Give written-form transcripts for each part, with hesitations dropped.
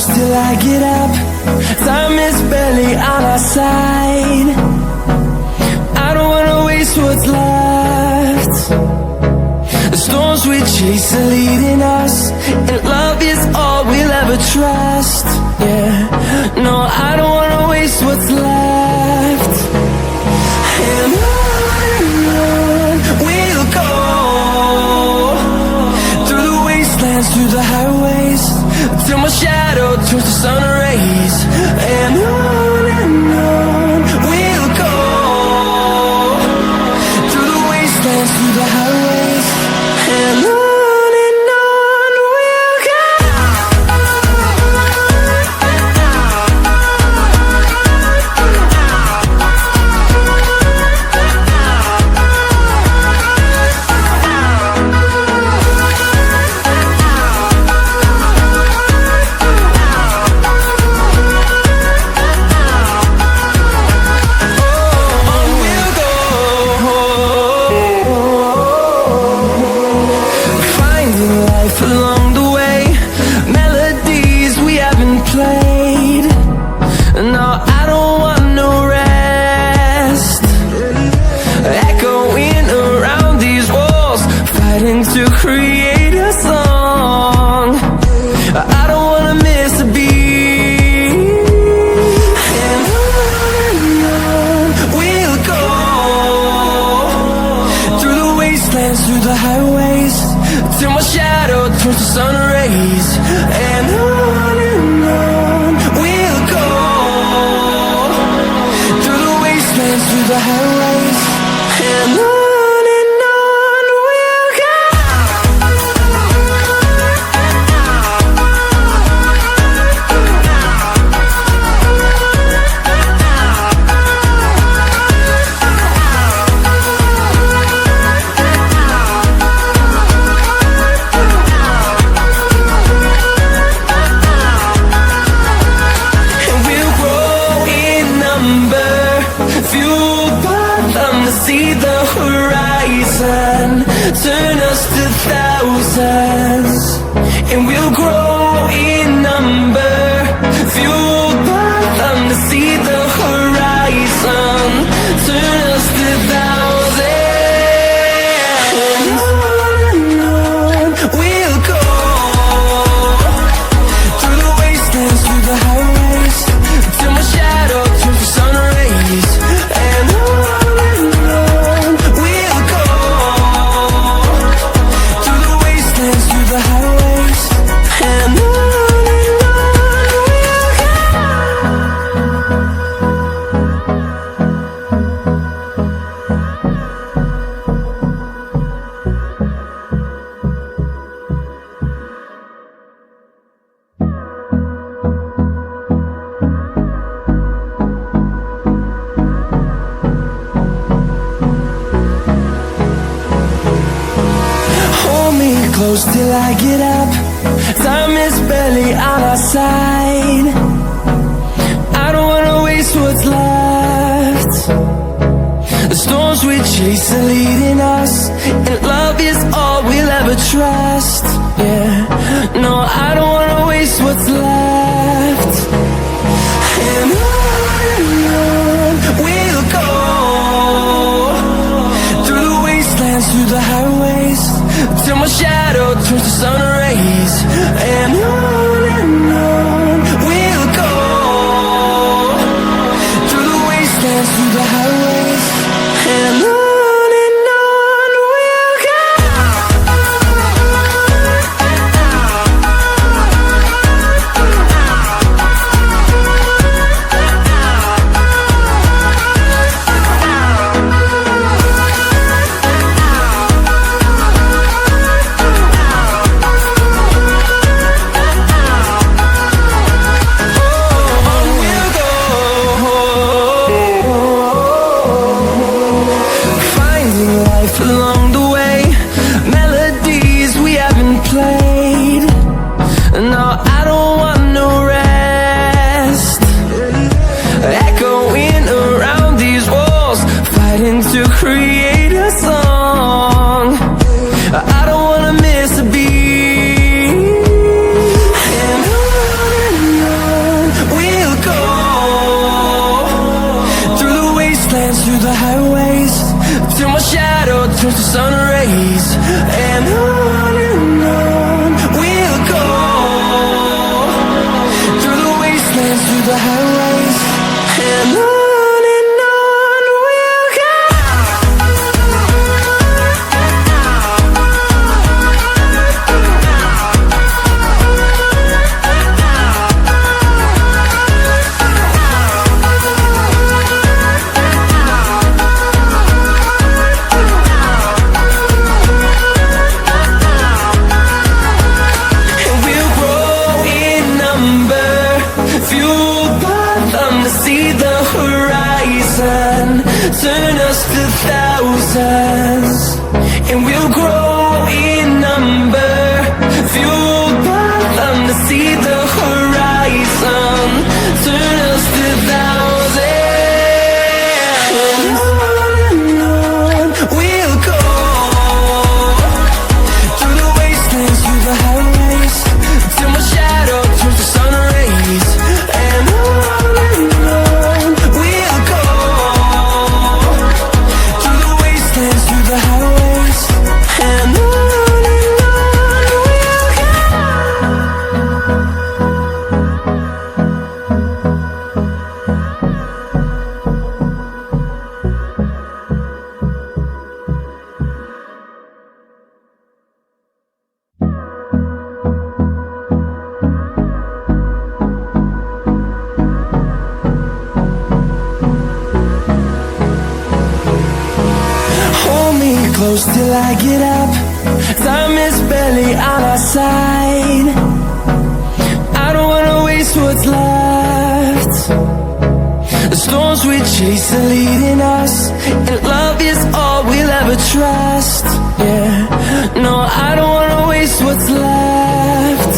close till I get up. Time is barely on our side. I don't wanna waste what's left. The storms we chase are leading us, and love is all we'll ever trust. Yeah, no, I don't wanna waste what's left. And on we'll go, through the wastelands, through the highways, till my shadow turns to sun rays. And on we'll go, through the wastelands, through the highways, and on we'll go. Along the way, melodies we haven't played. No, I don't want no rest. Echoing around these walls, fighting to create a song. I don't wanna miss a beat. And on we'll go, through the wastelands, through the highways, till my shadow turns to sun rays. And on we'll go, through the wastelands, through the highways, and on we'll go. See the horizon, turn us to thousands, and we'll grow in number. Fueled by them to see the horizon, turn us to thousands. And on we'll go, through the wastelands, through the highways, till my shadow turns to sun rays. And close till I get up. Time is barely on our side. I don't wanna waste what's left. The storms we chase are leading us, and love is all we'll ever trust. Yeah, no, I don't wanna waste what's left. And on we'll go, through the wastelands, through the highways, till my shadow turns to sun rays. And on we'll go, through the wastelands, through the highways, and on we'll go. I don't wanna miss a beat. And turns to sun rays, and on we'll go, through the wastelands, through the highways, and on we'll go. Turn us to thousands, and we'll grow in number, fueled by them to see the horizon. Turn us to thousands, and on we'll go, through the wastelands, through the highways, till my shadow turns to sun rays, and on we'll go, through the highways, and on we'll go. Hold me close till I get up. Time is barely on our side. I don't wanna waste what's left. The storms we chase are leading us, and love is all we'll ever trust. Yeah, no, I don't wanna waste what's left.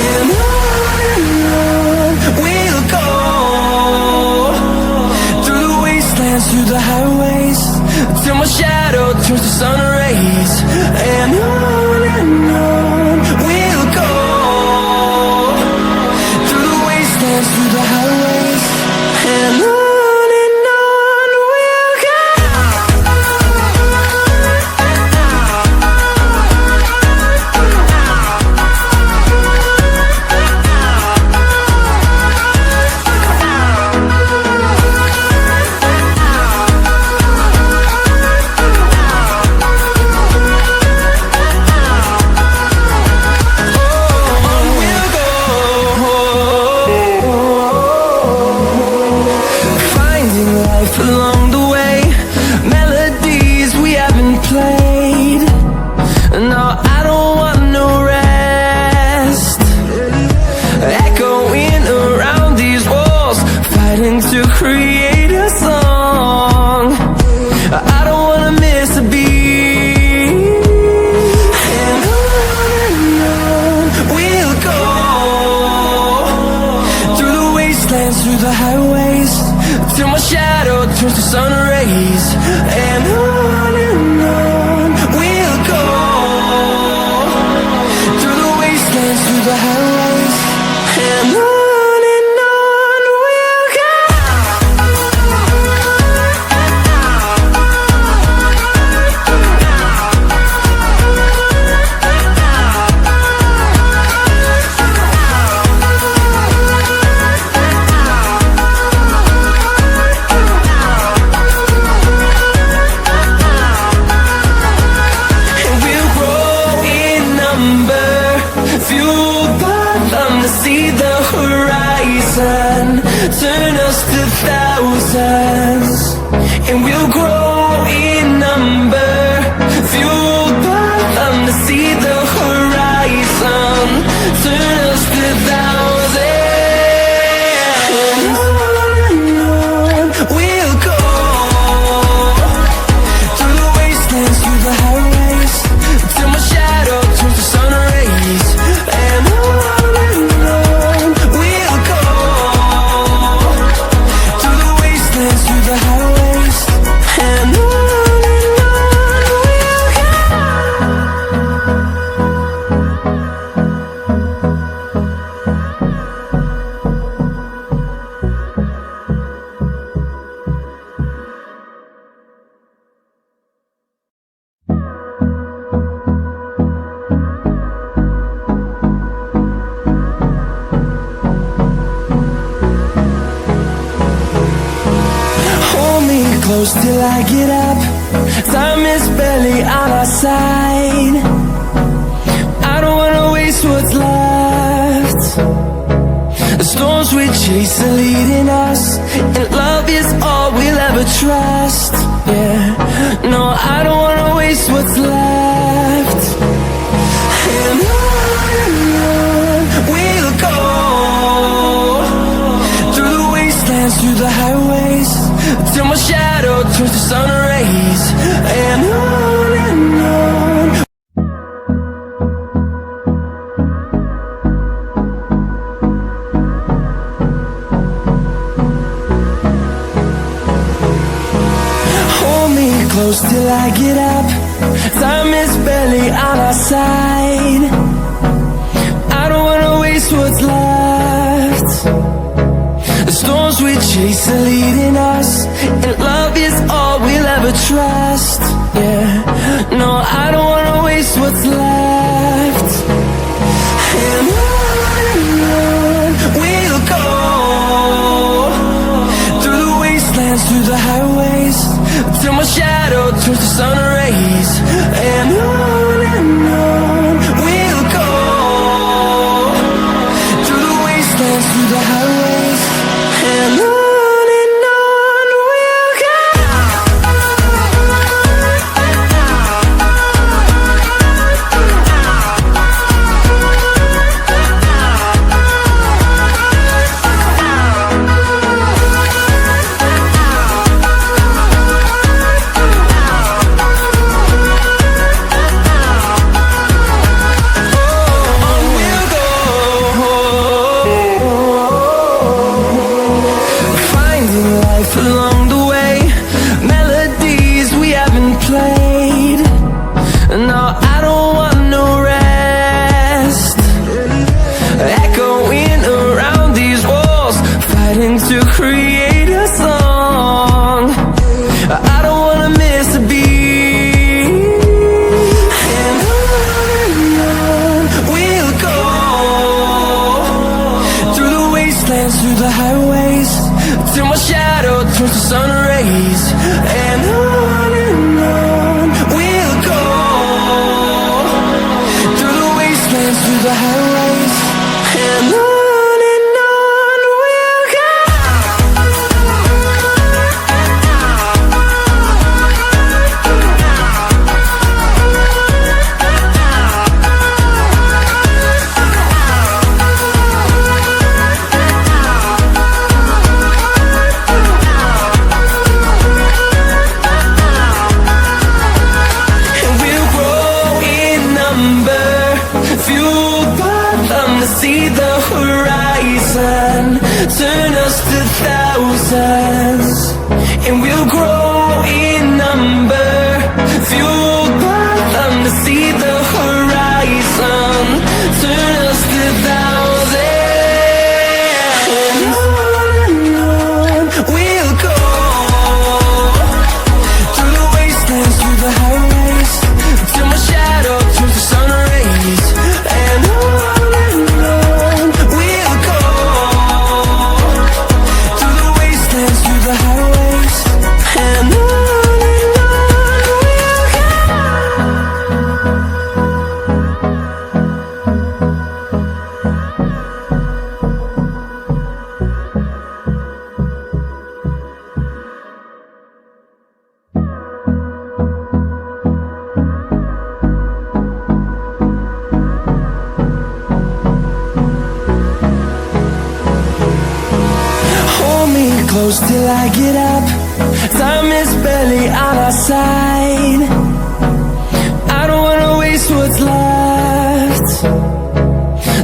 And on we'll go, through the wastelands, through the highways, till my shadow turns to sun rays, and on we'll go, through the wastelands, through the highways, and on we'll go. Along the way, melodies we haven't played. No, I don't want no rest. Echoing around these walls, fighting to create a song. I don't wanna miss a beat. And on we'll go, through the wastelands, through the highways, till my shadow turns to sun rays, and on we'll go, through the wastelands, through the highways, and on we'll go. Turn us to thousands, and we'll grow in number, fueled by them to see the horizon. Turn us to thousands, and on we'll go, through the wastelands, through the highways, till my shadow turns to sun rays, and on we'll go, through the highways, and close till I get up. Time is barely on our side. I don't wanna waste what's left. The storms we chase are leading us, and love is all we'll ever trust. Yeah, no, I don't wanna waste what's left. And on we'll go, through the wastelands, through the highways, till my shadow turns to sun rays. And on and on. Hold me close till I get up. Time is barely on our side. I don't wanna waste what's left. The storms we chase are leading us, and love is all we'll ever trust. Yeah, no, I don't wanna waste what's left. And on we'll go, through the wastelands, through the highways, till my shadow turns to sun rays. And on we'll go, through the wastelands, through the highways. And on we'll go. Along the way, melodies we haven't played. No, I don't want no rest. Echoing around these walls, fighting to create a song. I don't wanna miss a beat. And on we'll go, through the wastelands, through the highways, till my shadow turns to sun rays. And on we'll go, through the wastelands, through the highways. And on we'll go. See the horizon, turn us to thousands, and we'll grow in number, fueled by them to see the horizon, turn us to thousands. And on we'll go, through the wastelands, through the highways, till my shadow turns to sun rays. And on we'll go, through the wastelands, through the highways. And on we'll go. Hold me close till I get up. Time is barely on our side. I don't wanna waste what's left.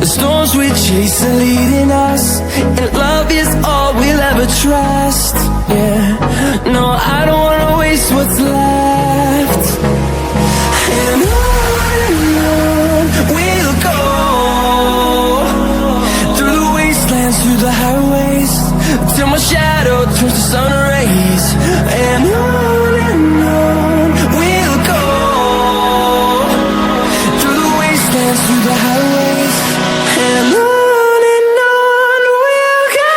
The storms we chase are leading us, and love is all we'll ever trust. Yeah, no, I don't wanna waste what's left. And on we'll go, through the wastelands, through the highways, till my shadow turns to sun rays. And on we'll go, through the wastelands, through the highways. And on we'll go.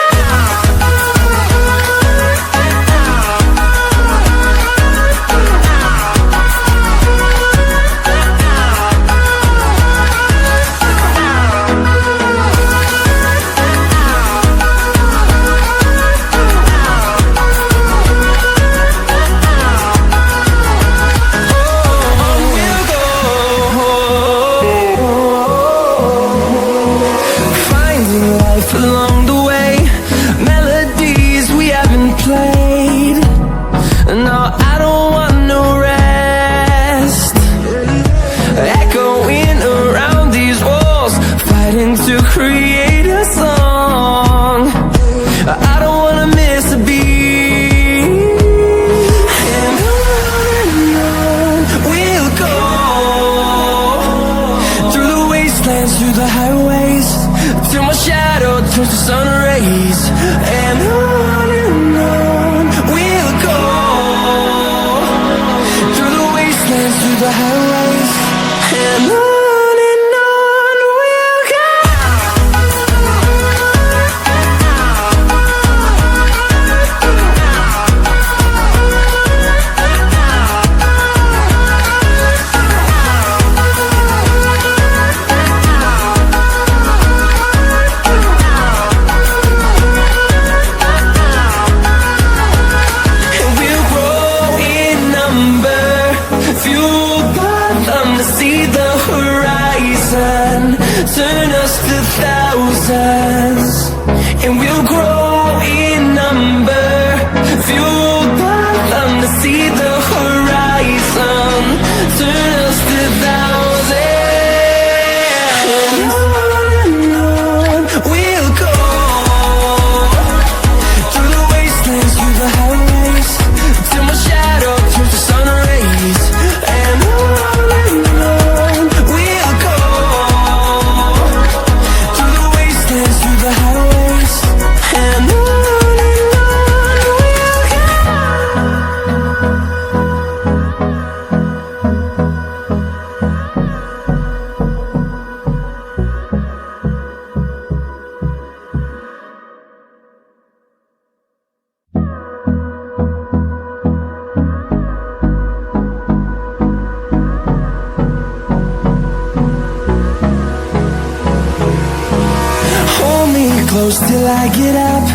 close till I get up.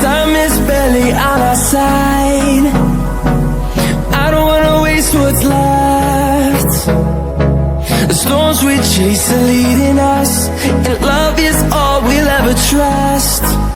Time is barely on our side. I don't wanna waste what's left. The storms we chase are leading us, and love is all we'll ever trust.